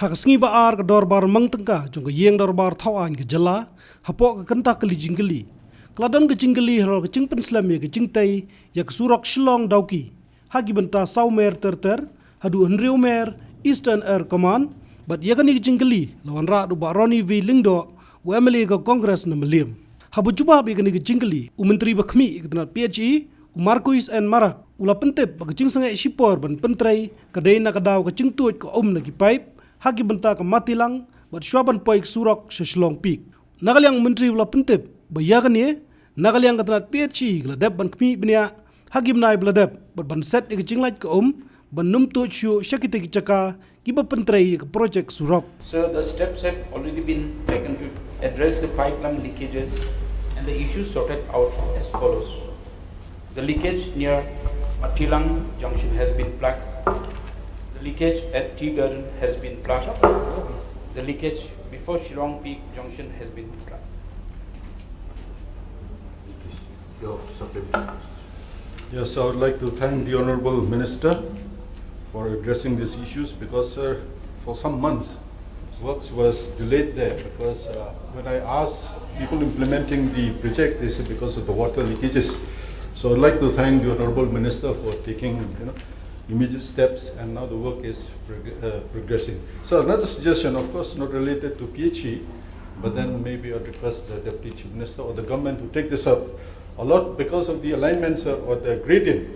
hak sngi ba ar ka dorbar mang tengka jong ka yeng dorbar thawan ke jala hapok ka kenta kali jingli kladan ke jingli haro ke jingpen Slem ya ke Jingtrei ya ke surok Shillong-Dawki hagi benta saumer terter hadu henriu mer Eastern Air Command bat ya kani ke jingli lawan ra du ba Roni V Lingdo wemeli ke Kongres na Melim habu cuba bi kani ke jingli u menteri ba khmi ke tenat PHE u Marquis and Marak ula pentep ba ke jing sangai shipor ban pentrei ka dei na ka daw ke Jingtuid ko na ki pipe hagi benta ke matilang bat swaban poik surok Shillong Peak nagalyang menteri ula pentep ba ya kani nagalyang ka tenat PHE la deb ban khmi bnia hagi bnai bladep bat ban set ke jinglait ko ban num to chu shakite ki chaka ki ba pentrei ke project surok. So the steps have already been taken to address the pipeline leakages and the issues sorted out as follows. The leakage near Matilang junction has been plugged. The leakage at Tea Garden has been plugged. The leakage before Shillong Peak junction has been plugged. Yes, I would like to thank the Honourable Minister for addressing these issues because for some months works was delayed there because when I asked people implementing the project, they said because of the water leakages. So I'd like to thank the Honourable Minister for taking immediate steps, and now the work is progressing. So another suggestion, of course, not related to PHE, but then maybe I'd request the Deputy Chief Minister or the government to take this up a lot because of the alignments or the gradient.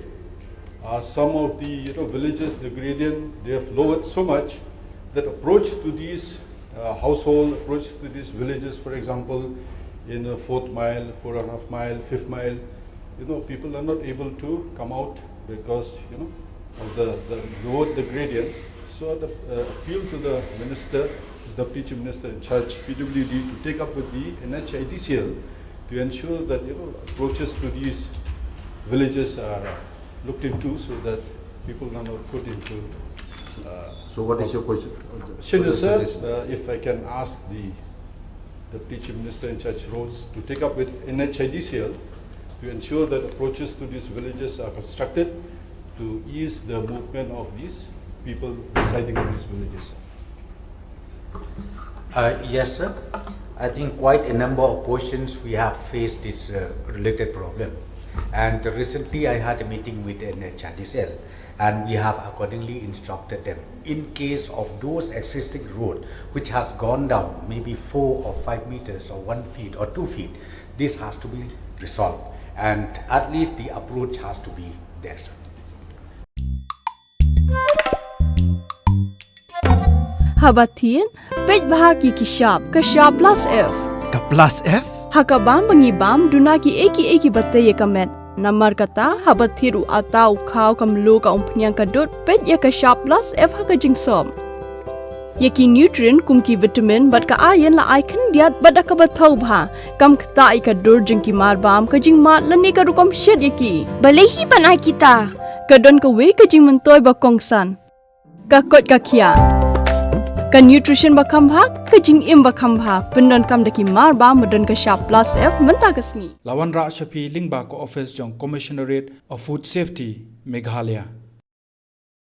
Some of the villages, the gradient, they have lowered so much that approach to these household, approach to these villages, for example, in the 4th mile, 4.5 mile, 5th mile, people are not able to come out because of the lowered the gradient. So the appeal to the minister, the Chief Minister in charge, PWD, to take up with the NHIDCL to ensure that approaches to these villages are looked into so that people are not put into. So what is your question? Sir, if I can ask the Deputy Chief Minister in charge roads to take up with NHIDCL to ensure that approaches to these villages are constructed to ease the movement of these people residing in these villages. Yes, sir. I think quite a number of portions we have faced this related problem. And recently I had a meeting with NHIDCL and we have accordingly instructed them in case of those existing road which has gone down maybe 4 or 5 meters or 1 feet or 2 feet, this has to be resolved and at least the approach has to be there, sir. Habatin, pej bahagi kishab, kashab plus F. Ka plus F? Hakabam bangibam dunaki eki batay kamet. Namar kata habathiru atau kau kamlu ka umpnyang kadut pej ya kashab plus F haka jingsom. Yaki nutrient kumki vitamin bat ka ayan la icon diat bat akabatau bha. Kam kata ikadur jingki marbam ka jing mat lani ka rukom shed yaki. Balehi banai kita. Kadon ka we ka jing mentoy ba kongsan. Ka kot ka kia. Ka nutrition bakam bha ka jing im bakam bha pendon kam daki mar ba modon ka sharp plus F menta kasni Lawan Ra Shafi Lingba ko office jong Commissionerate of Food Safety Meghalaya